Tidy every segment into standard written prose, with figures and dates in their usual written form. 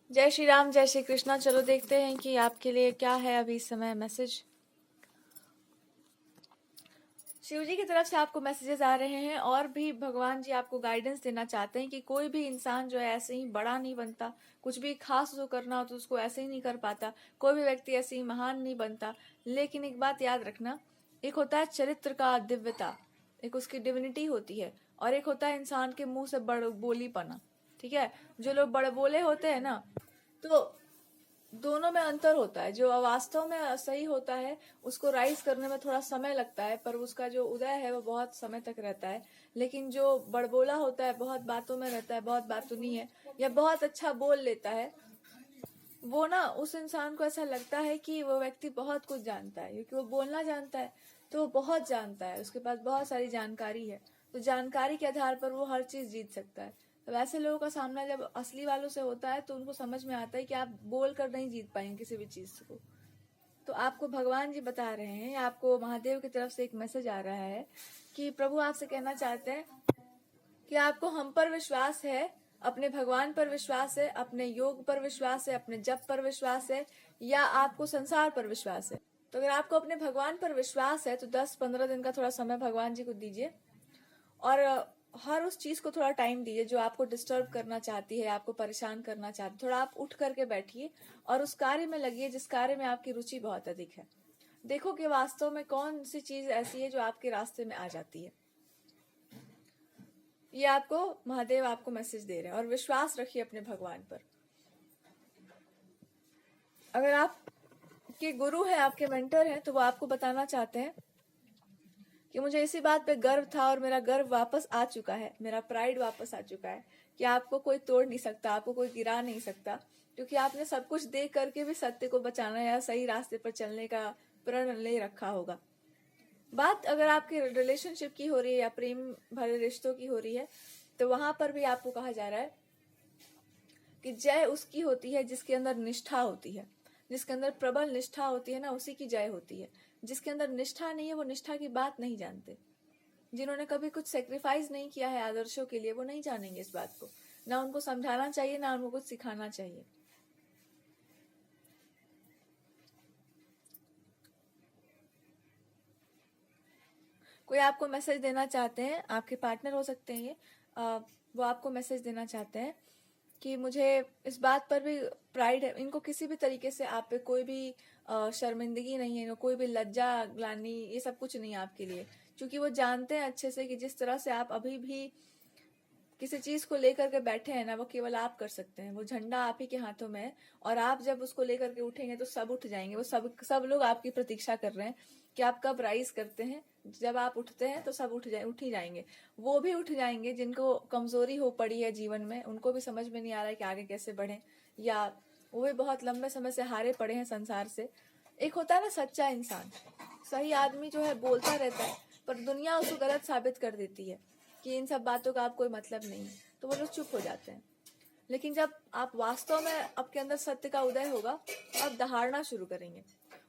जय श्री राम, जय श्री कृष्णा। चलो देखते हैं कि आपके लिए क्या है अभी इस समय मैसेज। शिव जी की तरफ से आपको मैसेजेस आ रहे हैं और भी भगवान जी आपको गाइडेंस देना चाहते हैं कि कोई भी इंसान जो है ऐसे ही बड़ा नहीं बनता। कुछ भी खास जो करना हो तो उसको ऐसे ही नहीं कर पाता। कोई भी व्यक्ति ऐसे ही महान नहीं बनता। लेकिन एक बात याद रखना, एक होता है चरित्र का दिव्यता, एक उसकी डिविनिटी होती है, और एक होता है इंसान के मुंह से बड़ बोलीपना। ठीक है, जो लोग बड़े बोले होते हैं ना, तो दोनों में अंतर होता है। जो वास्तव में सही होता है उसको राइज करने में थोड़ा समय लगता है, पर उसका जो उदय है वो बहुत समय तक रहता है। लेकिन जो बड़बोला होता है, बहुत बातों में रहता है, बहुत बातूनी है, या बहुत अच्छा बोल लेता है, वो ना उस इंसान को ऐसा लगता है कि वो व्यक्ति बहुत कुछ जानता है, क्योंकि वो बोलना जानता है तो वो बहुत जानता है, उसके पास बहुत सारी जानकारी है। तो जानकारी के आधार पर वो हर चीज जीत सकता है। तो वैसे लोगों का सामना जब असली वालों से होता है तो उनको समझ में आता है कि आप बोल कर नहीं जीत पाएंगे किसी भी चीज को। तो आपको भगवान जी बता रहे हैं, आपको महादेव की तरफ से एक मैसेज आ रहा है कि प्रभु आपसे कहना चाहते हैं कि आपको हम पर विश्वास है, अपने भगवान पर विश्वास है, अपने योग पर विश्वास है, अपने जप पर विश्वास है, या आपको संसार पर विश्वास है। तो अगर आपको अपने भगवान पर विश्वास है तो 10-15 दिन का थोड़ा समय भगवान जी को दीजिए, और हर उस चीज को थोड़ा टाइम दीजिए जो आपको डिस्टर्ब करना चाहती है, आपको परेशान करना चाहती है। थोड़ा आप उठ करके बैठिए और उस कार्य में लगिए जिस कार्य में आपकी रुचि बहुत अधिक है। देखो कि वास्तव में कौन सी चीज ऐसी है जो आपके रास्ते में आ जाती है। ये आपको महादेव आपको मैसेज दे रहे हैं, और विश्वास रखिए अपने भगवान पर। अगर आप के गुरु है, आपके मेंटर हैं, तो वो आपको बताना चाहते हैं कि मुझे इसी बात पे गर्व था और मेरा गर्व वापस आ चुका है, मेरा प्राइड वापस आ चुका है कि आपको कोई तोड़ नहीं सकता, आपको कोई गिरा नहीं सकता, क्योंकि आपने सब कुछ दे करके भी सत्य को बचाना या सही रास्ते पर चलने का प्रण ले रखा होगा। बात अगर आपके रिलेशनशिप की हो रही है या प्रेम भरे रिश्तों की हो रही है, तो वहां पर भी आपको कहा जा रहा है कि जय उसकी होती है जिसके अंदर निष्ठा होती है। जिसके अंदर प्रबल निष्ठा होती है ना, उसी की जय होती है। जिसके अंदर निष्ठा नहीं है वो निष्ठा की बात नहीं जानते। जिन्होंने कभी कुछ सेक्रीफाइस नहीं किया है आदर्शों के लिए, वो नहीं जानेंगे इस बात को। ना उनको समझाना चाहिए, ना उनको कुछ सिखाना चाहिए। कोई आपको मैसेज देना चाहते हैं, आपके पार्टनर हो सकते हैं ये, वो आपको मैसेज देना चाहते हैं कि मुझे इस बात पर भी प्राइड है। इनको किसी भी तरीके से आप पे कोई भी शर्मिंदगी नहीं है, कोई भी लज्जा ग्लानि, ये सब कुछ नहीं है आपके लिए, क्योंकि वो जानते हैं अच्छे से कि जिस तरह से आप अभी भी किसी चीज को लेकर के बैठे हैं ना, वो केवल आप कर सकते हैं। वो झंडा आप ही के हाथों में है, और आप जब उसको लेकर के उठेंगे तो सब उठ जाएंगे। वो सब लोग आपकी प्रतीक्षा कर रहे हैं कि आप कब राइज करते हैं। जब आप उठते हैं तो सब उठ ही जाएंगे। वो भी उठ जाएंगे जिनको कमजोरी हो पड़ी है जीवन में, उनको भी समझ में नहीं आ रहा है कि आगे कैसे बढ़े, या वो भी बहुत लंबे समय से हारे पड़े हैं संसार से। एक होता है ना सच्चा इंसान, सही आदमी जो है बोलता रहता है, पर दुनिया उसको गलत साबित कर देती है कि इन सब बातों का आप कोई मतलब नहीं, तो वो लोग चुप हो जाते हैं। लेकिन जब आप वास्तव में आपके अंदर सत्य का उदय होगा, आप दहाड़ना शुरू करेंगे।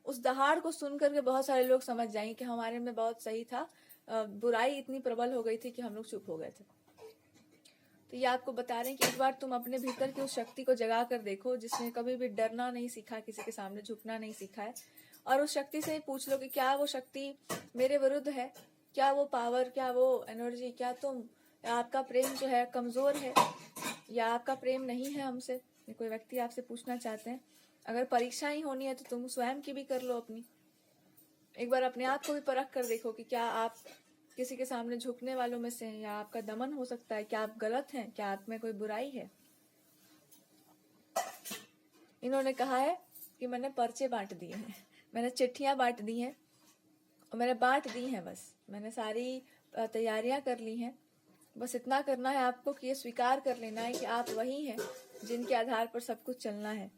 उस दहाड़ को सुन करके बहुत सारे लोग समझ जाएंगे कि हमारे में बहुत सही था, बुराई इतनी प्रबल हो गई थी कि हम लोग चुप हो गए थे। तो ये आपको बता रहे हैं कि एक बार तुम अपने भीतर की उस शक्ति को जगा कर देखो जिसने कभी भी डरना नहीं सीखा, किसी के सामने झुकना नहीं सीखा है, और उस शक्ति से ही पूछ लो कि क्या वो शक्ति मेरे विरुद्ध है, क्या वो पावर, क्या वो एनर्जी, क्या तुम, आपका प्रेम जो है कमजोर है, या आपका प्रेम नहीं है हमसे। ये कोई व्यक्ति आपसे पूछना चाहते हैं। अगर परीक्षा ही होनी है तो तुम स्वयं की भी कर लो अपनी। एक बार अपने आप को भी परख कर देखो कि क्या आप किसी के सामने झुकने वालों में से हैं, या आपका दमन हो सकता है, क्या आप गलत हैं, क्या आप में कोई बुराई है। इन्होंने कहा है कि मैंने पर्चे बांट दिए हैं, मैंने चिट्ठियां बांट दी हैं, और मैंने बांट दी हैं। बस मैंने सारी तैयारियां कर ली हैं। बस इतना करना है आपको कि ये स्वीकार कर लेना है कि आप वही हैं जिनके आधार पर सब कुछ चलना है।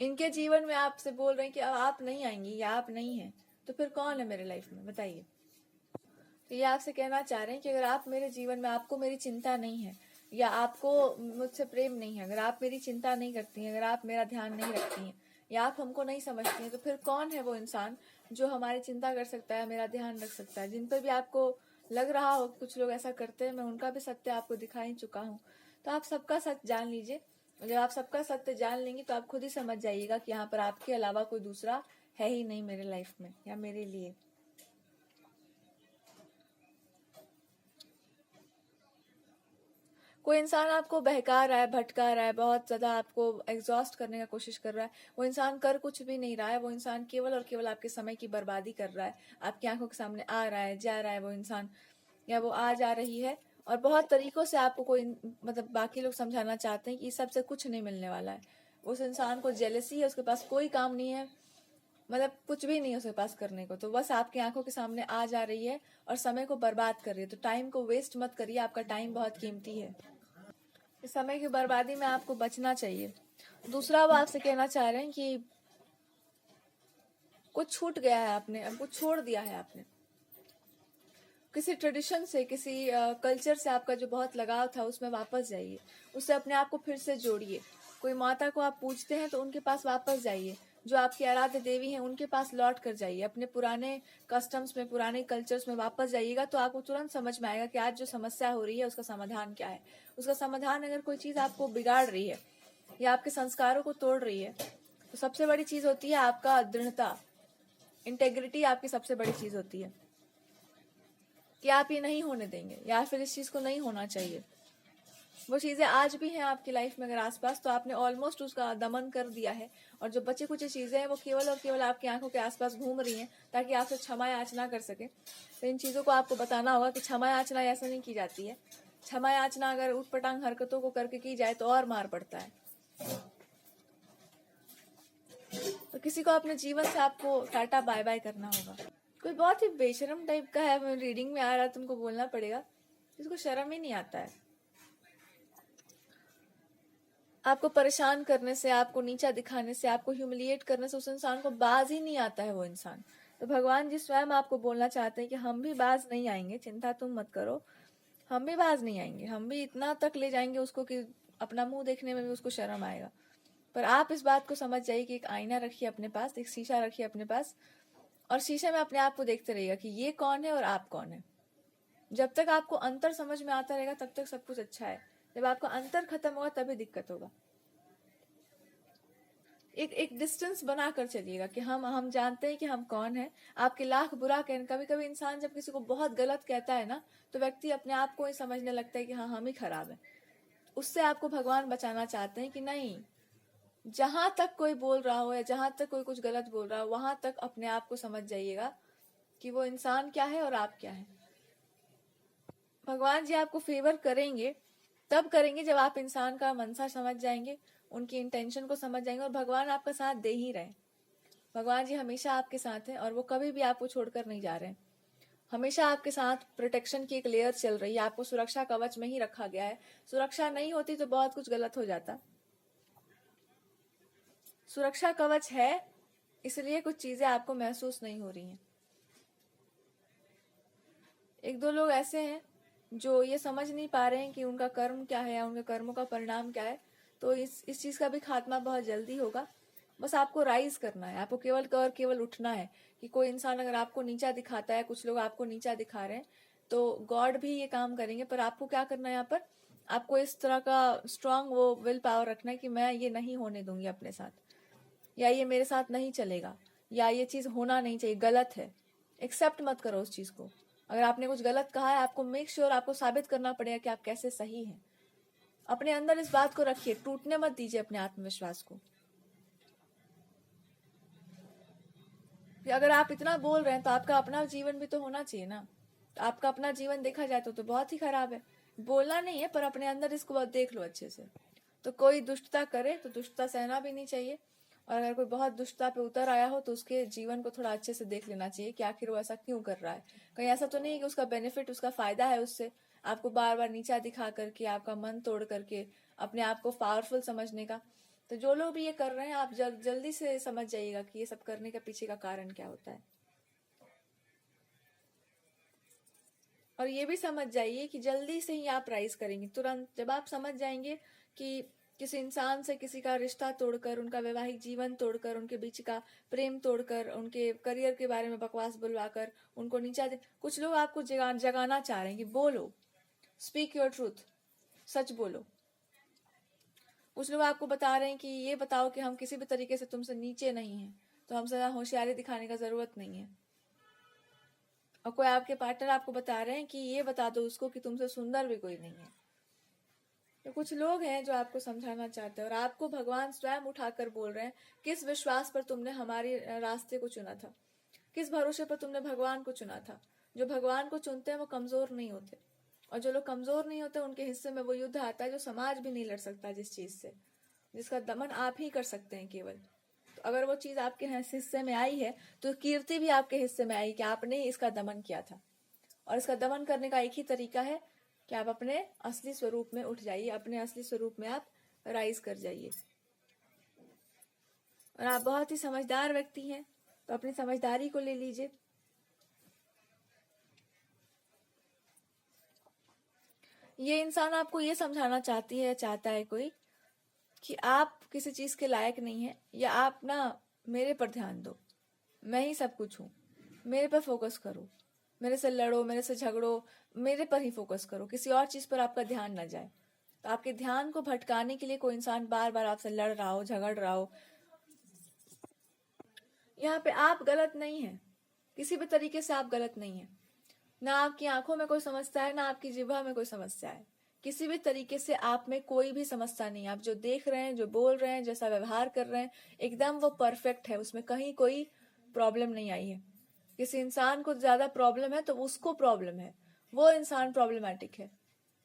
इनके जीवन में आपसे बोल रहे हैं कि अब आप नहीं आएंगी या आप नहीं हैं, तो फिर कौन है मेरे लाइफ में, बताइए। तो ये आपसे कहना चाह रहे हैं कि अगर आप मेरे जीवन में, आपको मेरी चिंता नहीं है, या आपको मुझसे प्रेम नहीं है, अगर आप मेरी चिंता नहीं करती हैं, अगर आप मेरा ध्यान नहीं रखती हैं, या आप हमको नहीं समझती हैं, तो फिर कौन है वो इंसान जो हमारी चिंता कर सकता है, मेरा ध्यान रख सकता है। जिन पर भी आपको लग रहा हो कुछ लोग ऐसा करते हैं, मैं उनका भी सत्य आपको दिखा ही चुका हूँ। तो आप सबका सच जान लीजिए। और जब आप सबका सत्य जान लेंगे तो आप खुद ही समझ जाइएगा कि यहाँ पर आपके अलावा कोई दूसरा है ही नहीं मेरे लाइफ में या मेरे लिए। कोई इंसान आपको बहका रहा है, भटका रहा है, बहुत ज्यादा आपको एग्जॉस्ट करने का कोशिश कर रहा है, वो इंसान कर कुछ भी नहीं रहा है। वो इंसान केवल और केवल आपके समय की बर्बादी कर रहा है। आपकी आंखों के सामने आ रहा है, जा रहा है वो इंसान, या वो आ जा रही है, और बहुत तरीकों से आपको कोई मतलब बाकी लोग समझाना चाहते हैं कि इस सबसे कुछ नहीं मिलने वाला है। उस इंसान को जेलसी है, उसके पास कोई काम नहीं है, मतलब कुछ भी नहीं है उसके पास करने को, तो बस आपकी आंखों के सामने आ जा रही है और समय को बर्बाद कर रही है। तो टाइम को वेस्ट मत करिए, आपका टाइम बहुत कीमती है। इस समय की बर्बादी में आपको बचना चाहिए। दूसरा, वो आपसे कहना चाह रहे हैं कि कुछ छूट गया है आपने, अब कुछ छोड़ दिया है आपने, किसी ट्रेडिशन से, किसी कल्चर से आपका जो बहुत लगाव था उसमें वापस जाइए, उससे अपने आप को फिर से जोड़िए। कोई माता को आप पूजते हैं तो उनके पास वापस जाइए, जो आपकी आराध्य देवी हैं उनके पास लौट कर जाइए, अपने पुराने कस्टम्स में, पुराने कल्चर्स में वापस जाइएगा। तो आपको तुरंत समझ में आएगा कि आज जो समस्या हो रही है उसका समाधान क्या है। उसका समाधान, अगर कोई चीज आपको बिगाड़ रही है या आपके संस्कारों को तोड़ रही है, तो सबसे बड़ी चीज होती है आपका दृढ़ता, इंटेग्रिटी आपकी सबसे बड़ी चीज होती है कि आप ये नहीं होने देंगे या फिर इस चीज को नहीं होना चाहिए। वो चीजें आज भी हैं आपकी लाइफ में अगर आसपास, तो आपने ऑलमोस्ट उसका दमन कर दिया है, और जो बचे कुछ चीजें हैं वो केवल और केवल आपकी आंखों के आसपास घूम रही हैं ताकि आपसे क्षमा याचना कर सके। तो इन चीजों को आपको बताना होगा कि क्षमा याचना ऐसा नहीं की जाती है। क्षमा याचना अगर उठपटांग हरकतों को करके की जाए तो और मार पड़ता है। तो किसी को अपने जीवन से आपको टाटा बाय बाय करना होगा। कोई बहुत ही बेशरम टाइप का है, रीडिंग में आ रहा है, तुमको बोलना पड़ेगा, इसको शर्म ही नहीं आता है। आपको परेशान करने से, आपको नीचा दिखाने से, आपको ह्यूमिलिएट करने से उस इंसान को बाज ही नहीं आता है वो इंसान। तो भगवान जी स्वयं आपको बोलना चाहते हैं कि हम भी बाज नहीं आएंगे, चिंता तुम मत करो, हम भी बाज नहीं आएंगे, हम भी इतना तक ले जाएंगे उसको कि अपना मुंह देखने में भी उसको शर्म आएगा। पर आप इस बात को समझ जाइए कि एक आईना रखिए अपने पास, एक शीशा रखिए अपने पास, और शीशे में अपने आप को देखते रहिएगा कि ये कौन है और आप कौन है। जब तक आपको अंतर समझ में आता रहेगा तब तक सब कुछ अच्छा है। जब आपका अंतर खत्म होगा तभी दिक्कत होगा। एक डिस्टेंस बना कर चलिएगा कि हम जानते हैं कि हम कौन है। आपके लाख बुरा कहने, कभी कभी इंसान जब किसी को बहुत गलत कहता है ना, तो व्यक्ति अपने आप को ही समझने लगता है कि हाँ हम ही खराब है। उससे आपको भगवान बचाना चाहते हैं कि नहीं, जहां तक कोई बोल रहा हो या जहां तक कोई कुछ गलत बोल रहा हो, वहां तक अपने आप को समझ जाइएगा कि वो इंसान क्या है और आप क्या है। भगवान जी आपको फेवर करेंगे, तब करेंगे जब आप इंसान का मनसा समझ जाएंगे, उनकी इंटेंशन को समझ जाएंगे, और भगवान आपका साथ दे ही रहे। भगवान जी हमेशा आपके साथ हैं और वो कभी भी आपको छोड़कर नहीं जा रहे हैं। हमेशा आपके साथ प्रोटेक्शन की एक लेयर चल रही है, आपको सुरक्षा कवच में ही रखा गया है। सुरक्षा नहीं होती तो बहुत कुछ गलत हो जाता। सुरक्षा कवच है, इसलिए कुछ चीजें आपको महसूस नहीं हो रही हैं। एक दो लोग ऐसे हैं जो ये समझ नहीं पा रहे हैं कि उनका कर्म क्या है या उनके कर्मों का परिणाम क्या है। तो इस चीज का भी खात्मा बहुत जल्दी होगा। बस आपको राइज करना है, आपको केवल और केवल उठना है। कि कोई इंसान अगर आपको नीचा दिखाता है, कुछ लोग आपको नीचा दिखा रहे हैं, तो गॉड भी ये काम करेंगे। पर आपको क्या करना है, यहाँ पर आपको इस तरह का स्ट्रांग वो विल पावर रखना है कि मैं ये नहीं होने दूंगी अपने साथ, या ये मेरे साथ नहीं चलेगा, या ये चीज होना नहीं चाहिए, गलत है। एक्सेप्ट मत करो उस चीज को। अगर आपने कुछ गलत कहा है, आपको मेक श्योर आपको साबित करना पड़ेगा कि आप कैसे सही हैं। अपने अंदर इस बात को रखिए, टूटने मत दीजिए अपने आत्मविश्वास को। अगर आप इतना बोल रहे हैं तो आपका अपना जीवन भी तो होना चाहिए ना। तो आपका अपना जीवन देखा जाए तो बहुत ही खराब है। बोलना नहीं है, पर अपने अंदर इसको बहुत देख लो अच्छे से। तो कोई दुष्टता करे तो दुष्टता सहना भी नहीं चाहिए, और अगर कोई बहुत दुष्टता पे उतर आया हो तो उसके जीवन को थोड़ा अच्छे से देख लेना चाहिए कि आखिर वो ऐसा क्यों कर रहा है। कहीं ऐसा तो नहीं है कि उसका बेनिफिट, उसका फायदा है उससे आपको बार बार नीचा दिखा करके, आपका मन तोड़ करके, अपने आप को पावरफुल समझने का। तो जो लोग भी ये कर रहे हैं, आप जल्दी से समझ जाइएगा कि ये सब करने के पीछे का कारण क्या होता है। और ये भी समझ जाइए कि जल्दी से ही आप राइज करेंगे, तुरंत। जब आप समझ जाएंगे कि किसी इंसान से किसी का रिश्ता तोड़कर, उनका वैवाहिक जीवन तोड़कर, उनके बीच का प्रेम तोड़कर, उनके करियर के बारे में बकवास बुलवाकर उनको नीचा दे, कुछ लोग आपको जगाना चाह रहे हैं कि बोलो, स्पीक योर ट्रूथ, सच बोलो। कुछ लोग आपको बता रहे हैं कि ये बताओ कि हम किसी भी तरीके से तुमसे नीचे नहीं हैं, तो हमसे ज़्यादा होशियारी दिखाने का ज़रूरत नहीं है। और कोई आपके पार्टनर आपको बता रहे हैं कि ये बता दो उसको कि तुमसे सुंदर भी कोई नहीं है। तो कुछ लोग हैं जो आपको समझाना चाहते हैं, और आपको भगवान स्वयं उठाकर बोल रहे हैं, किस विश्वास पर तुमने हमारे रास्ते को चुना था, किस भरोसे पर तुमने भगवान को चुना था। जो भगवान को चुनते हैं वो कमजोर नहीं होते, और जो लोग कमजोर नहीं होते उनके हिस्से में वो युद्ध आता है जो समाज भी नहीं लड़ सकता, जिस चीज से, जिसका दमन आप ही कर सकते हैं केवल। तो अगर वो चीज आपके हिस्से में आई है तो कीर्ति भी आपके हिस्से में आई कि आपने ही इसका दमन किया था। और इसका दमन करने का एक ही तरीका है कि आप अपने असली स्वरूप में उठ जाइए, अपने असली स्वरूप में आप राइज कर जाइए। और आप बहुत ही समझदार व्यक्ति हैं, तो अपनी समझदारी को ले लीजिए। ये इंसान आपको ये समझाना चाहती है, चाहता है कोई, कि आप किसी चीज के लायक नहीं है, या आप ना मेरे पर ध्यान दो, मैं ही सब कुछ हूँ, मेरे पर फोकस करो, मेरे से लड़ो, मेरे से झगड़ो, मेरे पर ही फोकस करो, किसी और चीज पर आपका ध्यान न जाए। तो आपके ध्यान को भटकाने के लिए कोई इंसान बार बार आपसे लड़ रहा हो, झगड़ रहा हो, यहाँ पे आप गलत नहीं है, किसी भी तरीके से आप गलत नहीं है। ना आपकी आंखों में कोई समस्या है, ना आपकी जिह्वा में कोई समस्या है, किसी भी तरीके से आप में कोई भी समस्या नहीं है। आप जो देख रहे हैं, जो बोल रहे हैं, जैसा व्यवहार कर रहे हैं, एकदम वो परफेक्ट है, उसमें कहीं कोई प्रॉब्लम नहीं आई है। किसी इंसान को ज्यादा प्रॉब्लम है तो उसको प्रॉब्लम है, वो इंसान प्रॉब्लमैटिक है,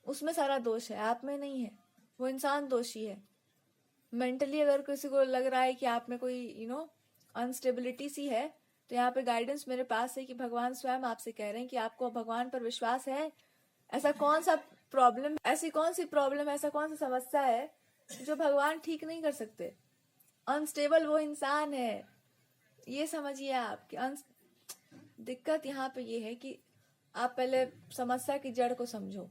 उसमें सारा दोष है, आप में नहीं है, वो इंसान दोषी है। मेंटली अगर किसी को लग रहा है कि आप में कोई अनस्टेबिलिटी सी है, तो यहाँ पे गाइडेंस मेरे पास है कि भगवान स्वयं आपसे कह रहे हैं कि आपको भगवान पर विश्वास है। ऐसा कौन सा प्रॉब्लम, ऐसी कौन सी प्रॉब्लम, ऐसा कौन सी समस्या है जो भगवान ठीक नहीं कर सकते। अनस्टेबल वो इंसान है, ये समझिए आप कि दिक्कत यहाँ पे ये है कि आप पहले समस्या की जड़ को समझो,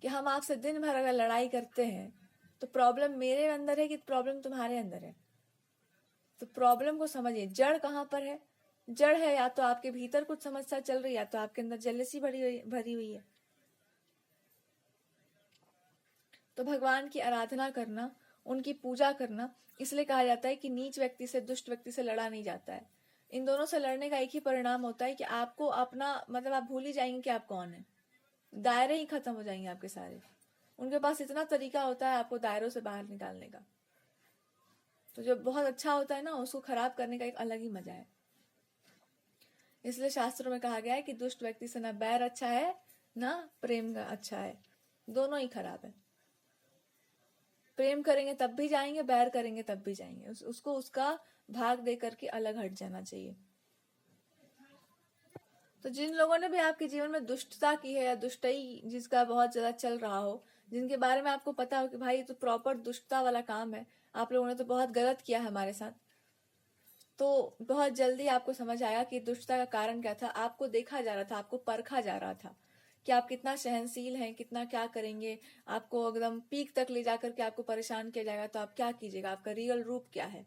कि हम आपसे दिन भर अगर लड़ाई करते हैं तो प्रॉब्लम मेरे अंदर है कि प्रॉब्लम तुम्हारे अंदर है। तो प्रॉब्लम को समझिए, जड़ कहाँ पर है। जड़ है या तो आपके भीतर कुछ समस्या चल रही है, या तो आपके अंदर जेलसी भरी हुई है। तो भगवान की आराधना करना, उनकी पूजा करना, इसलिए कहा जाता है कि नीच व्यक्ति से, दुष्ट व्यक्ति से लड़ा नहीं जाता है। इन दोनों से लड़ने का एक ही परिणाम होता है कि आपको अपना मतलब आप भूल ही जाएंगे कि आप कौन है, दायरे ही खत्म हो जाएंगे आपके सारे। उनके पास इतना तरीका होता है आपको दायरों से बाहर निकालने का। तो जो बहुत अच्छा होता है ना, उसको खराब करने का एक अलग ही मजा है। इसलिए शास्त्रों में कहा गया है कि दुष्ट व्यक्ति से ना बैर अच्छा है, ना प्रेम का अच्छा है, दोनों ही खराब है। प्रेम करेंगे तब भी जाएंगे, बैर करेंगे तब भी जाएंगे। उसको उसका भाग दे करके अलग हट जाना चाहिए। तो जिन लोगों ने भी आपके जीवन में दुष्टता की है, या दुष्टई जिसका बहुत ज्यादा चल रहा हो, जिनके बारे में आपको पता हो कि भाई तो प्रॉपर दुष्टता वाला काम है, आप लोगों ने तो बहुत गलत किया है हमारे साथ, तो बहुत जल्दी आपको समझ आया कि दुष्टता का कारण क्या था। आपको देखा जा रहा था, आपको परखा जा रहा था कि आप कितना सहनशील हैं, कितना क्या करेंगे। आपको एकदम पीक तक ले जाकर के आपको परेशान किया जाएगा तो आप क्या कीजिएगा, आपका रियल रूप क्या है।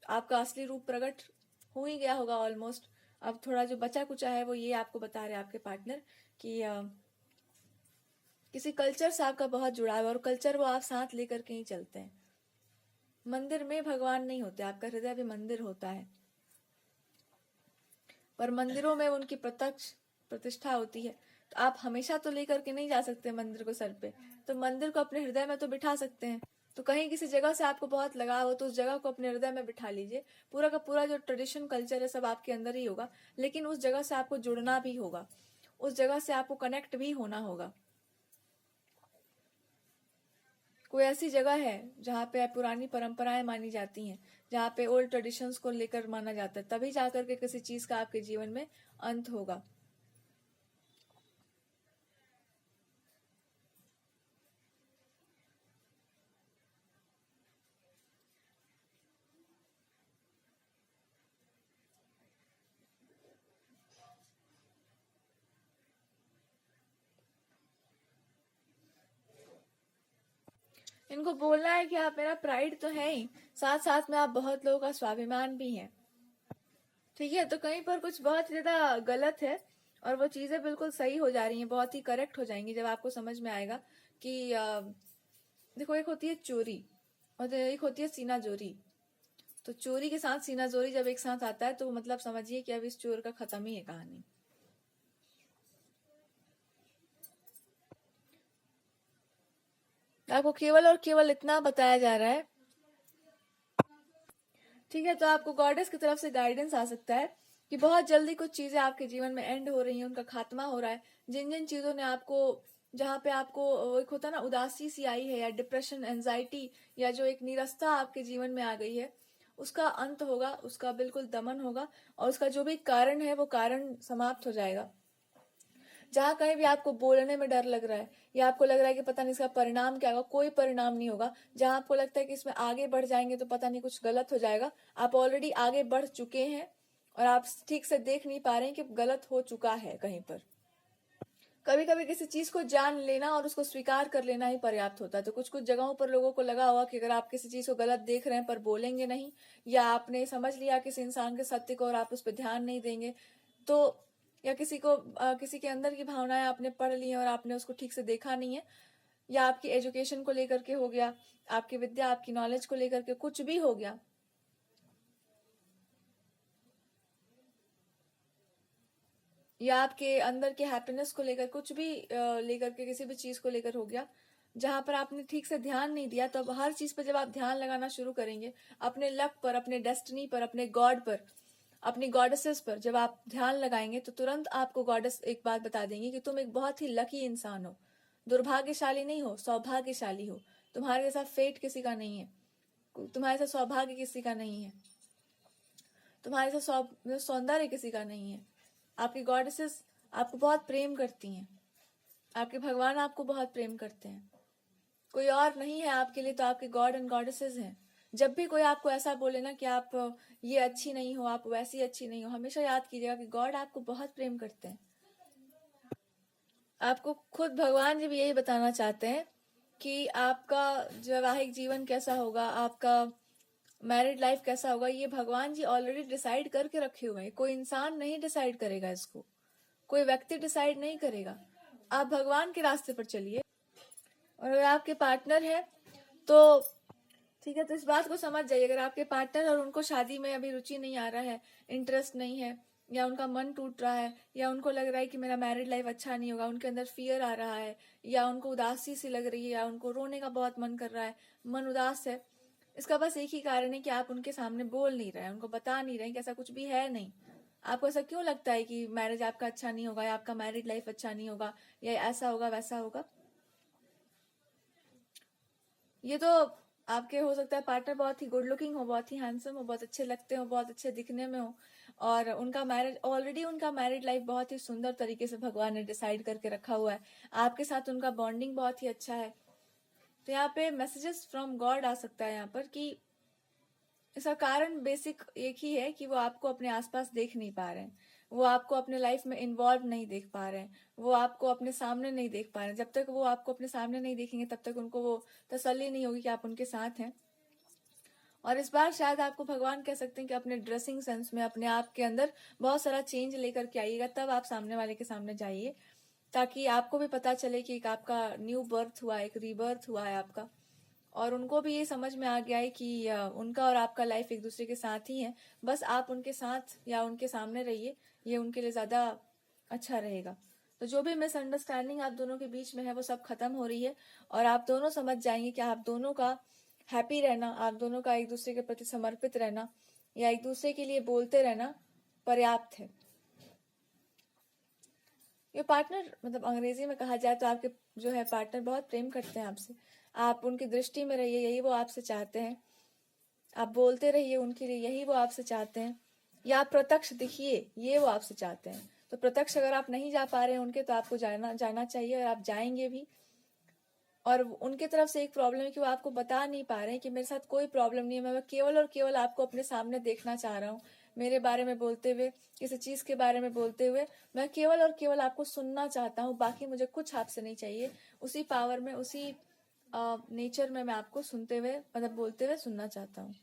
आपका असली रूप प्रकट हो ही गया होगा ऑलमोस्ट। अब थोड़ा जो बचा कुचा है वो ये आपको बता रहे आपके पार्टनर कि किसी कल्चर से आपका बहुत जुड़ाव है, और कल्चर वो आप साथ लेकर के ही चलते हैं। मंदिर में भगवान नहीं होते, आपका हृदय भी मंदिर होता है, पर मंदिरों में उनकी प्रत्यक्ष प्रतिष्ठा होती है। तो आप हमेशा तो लेकर के नहीं जा सकते मंदिर को सर पे, तो मंदिर को अपने हृदय में तो बिठा सकते हैं। तो कहीं किसी जगह से आपको बहुत लगाव हो तो उस जगह को अपने हृदय में बिठा लीजिए। पूरा का पूरा जो ट्रेडिशन कल्चर है सब आपके अंदर ही होगा, लेकिन उस जगह से आपको जुड़ना भी होगा, उस जगह से आपको कनेक्ट भी होना होगा। कोई ऐसी जगह है जहाँ पे पुरानी परंपराएं मानी जाती हैं, जहाँ पे ओल्ड ट्रेडिशंस को लेकर माना जाता है, तभी जाकर के किसी चीज का आपके जीवन में अंत होगा। इनको बोलना है कि आप मेरा प्राइड तो है ही, साथ साथ में आप बहुत लोगों का स्वाभिमान भी हैं। ठीक है, तो कहीं पर कुछ बहुत ज्यादा गलत है और वो चीजें बिल्कुल सही हो जा रही हैं, बहुत ही करेक्ट हो जाएंगी जब आपको समझ में आएगा कि देखो, एक होती है चोरी और एक होती है सीना जोरी। तो चोरी के साथ सीना जोरी जब एक साथ आता है तो मतलब समझिए कि अब इस चोर का खत्म ही है कहानी। आपको केवल और केवल इतना बताया जा रहा है, ठीक है। तो आपको गॉडेस की तरफ से गाइडेंस आ सकता है कि बहुत जल्दी कुछ चीजें आपके जीवन में एंड हो रही हैं, उनका खात्मा हो रहा है। जिन जिन चीजों ने आपको, जहाँ पे आपको एक होता है ना उदासी सी आई है, या डिप्रेशन, एंजाइटी, या जो एक निरस्ता आपके जीवन में आ गई है, उसका अंत होगा, उसका बिल्कुल दमन होगा, और उसका जो भी कारण है वो कारण समाप्त हो जाएगा। जहाँ कहीं भी आपको बोलने में डर लग रहा है, या आपको लग रहा है कि पता नहीं इसका परिणाम क्या होगा, कोई परिणाम नहीं होगा। जहाँ आपको लगता है कि इसमें आगे बढ़ जाएंगे तो पता नहीं कुछ गलत हो जाएगा, आप ऑलरेडी आगे बढ़ चुके हैं और आप ठीक से देख नहीं पा रहे हैं कि गलत हो चुका है कहीं पर। कभी कभी किसी चीज को जान लेना और उसको स्वीकार कर लेना ही पर्याप्त होता है। तो कुछ कुछ जगहों पर लोगों को लगा होगा कि अगर आप किसी चीज को गलत देख रहे हैं पर बोलेंगे नहीं, या आपने समझ लिया किसी इंसान के सत्य को और आप उस पर ध्यान नहीं देंगे, तो या किसी को किसी के अंदर की भावनाएं आपने पढ़ ली हैं और आपने उसको ठीक से देखा नहीं है, या आपकी एजुकेशन को लेकर के हो गया, आपकी विद्या, आपकी नॉलेज को लेकर के कुछ भी हो गया, या आपके अंदर के हैप्पीनेस को लेकर कुछ भी लेकर के किसी भी चीज को लेकर हो गया, जहां पर आपने ठीक से ध्यान नहीं दिया, तो अब हर चीज पर जब आप ध्यान लगाना शुरू करेंगे, अपने लक पर, अपने डेस्टिनी पर, अपने गॉड पर, अपनी गॉडेसेस पर जब आप ध्यान लगाएंगे, तो तुरंत आपको गॉडेस एक बात बता देंगी कि तुम एक बहुत ही लकी इंसान हो, दुर्भाग्यशाली नहीं हो, सौभाग्यशाली हो। तुम्हारे जैसा फेट किसी का नहीं है, तुम्हारे जैसा सौभाग्य किसी का नहीं है, तुम्हारे जैसा सौंदर्य किसी का नहीं है। आपकी गॉडेसेस आपको बहुत प्रेम करती हैं, आपके भगवान आपको बहुत प्रेम करते हैं। कोई और नहीं है आपके लिए, तो आपके गॉड एंड गॉडेसेस हैं। जब भी कोई आपको ऐसा बोले ना कि आप ये अच्छी नहीं हो, आप वैसी अच्छी नहीं हो, हमेशा याद कीजिएगा कि गॉड आपको बहुत प्रेम करते हैं। आपको खुद भगवान जी भी यही बताना चाहते हैं कि आपका वैवाहिक जीवन कैसा होगा, आपका मैरिड लाइफ कैसा होगा, ये भगवान जी ऑलरेडी डिसाइड करके रखे हुए हैं। कोई इंसान नहीं डिसाइड करेगा इसको, कोई व्यक्ति डिसाइड नहीं करेगा। आप भगवान के रास्ते पर चलिए। और अगर आपके पार्टनर है तो ठीक है, तो इस बात को समझ जाइए, अगर आपके पार्टनर और उनको शादी में अभी रुचि नहीं आ रहा है, इंटरेस्ट नहीं है, या उनका मन टूट रहा है, या उनको लग रहा है कि मेरा मैरिड लाइफ अच्छा नहीं होगा, उनके अंदर फियर आ रहा है, या उनको उदासी सी लग रही है, या उनको रोने का बहुत मन कर रहा है, मन उदास है, इसका बस एक ही कारण है कि आप उनके सामने बोल नहीं रहे हैं, उनको बता नहीं रहे हैं कि ऐसा कुछ भी है नहीं। आपको ऐसा क्यों लगता है कि मैरिज आपका अच्छा नहीं होगा, या आपका मैरिड लाइफ अच्छा नहीं होगा, या ऐसा होगा वैसा होगा? ये तो आपके हो सकता है पार्टनर बहुत ही गुड लुकिंग हो, बहुत ही हैंडसम हो, बहुत अच्छे लगते हो, बहुत अच्छे दिखने में हो, और उनका मैरिज ऑलरेडी, उनका मैरिड लाइफ बहुत ही सुंदर तरीके से भगवान ने डिसाइड करके रखा हुआ है, आपके साथ उनका बॉन्डिंग बहुत ही अच्छा है। तो यहाँ पे मैसेजेस फ्रॉम गॉड आ सकता है यहाँ पर कि इसका कारण बेसिक एक ही है कि वो आपको अपने आसपास देख नहीं पा रहे हैं, वो आपको अपने लाइफ में इन्वॉल्व नहीं देख पा रहे हैं, वो आपको अपने सामने नहीं देख पा रहे हैं। जब तक वो आपको अपने सामने नहीं देखेंगे तब तक उनको वो तसल्ली नहीं होगी कि आप उनके साथ हैं। और इस बार शायद आपको भगवान कह सकते हैं कि अपने ड्रेसिंग सेंस में, अपने आप के अंदर बहुत सारा चेंज लेकर के आइएगा, तब आप सामने वाले के सामने जाइए, ताकि आपको भी पता चले कि एक आपका न्यू बर्थ हुआ है, एक रीबर्थ हुआ है आपका, और उनको भी ये समझ में आ गया है कि उनका और आपका लाइफ एक दूसरे के साथ ही है। बस आप उनके साथ या उनके सामने रहिए, ये उनके लिए ज्यादा अच्छा रहेगा। तो जो भी मिसअंडरस्टैंडिंग आप दोनों के बीच में है वो सब खत्म हो रही है, और आप दोनों समझ जाएंगे कि आप दोनों का हैप्पी रहना, आप दोनों का एक दूसरे के प्रति समर्पित रहना, या एक दूसरे के लिए बोलते रहना पर्याप्त है। ये पार्टनर, मतलब अंग्रेजी में कहा जाए तो आपके जो है पार्टनर बहुत प्रेम करते हैं आपसे, आप उनकी दृष्टि में रहिए, यही वो आपसे चाहते हैं। आप बोलते रहिए उनके लिए, यही वो आपसे चाहते हैं। या आप प्रत्यक्ष दिखिए, ये वो आपसे चाहते हैं। तो प्रत्यक्ष अगर आप नहीं जा पा रहे हैं उनके, तो आपको जाना चाहिए, और आप जाएंगे भी। और उनके तरफ से एक प्रॉब्लम है कि वो आपको बता नहीं पा रहे हैं कि मेरे साथ कोई प्रॉब्लम नहीं है, मैं केवल और केवल आपको अपने सामने देखना चाह रहा हूँ। मेरे बारे में बोलते हुए, किसी चीज के बारे में बोलते हुए, मैं केवल और केवल आपको सुनना चाहता हूँ, बाकी मुझे कुछ आपसे नहीं चाहिए। उसी पावर में, उसी नेचर में मैं आपको सुनते हुए, मतलब बोलते हुए सुनना चाहता हूँ।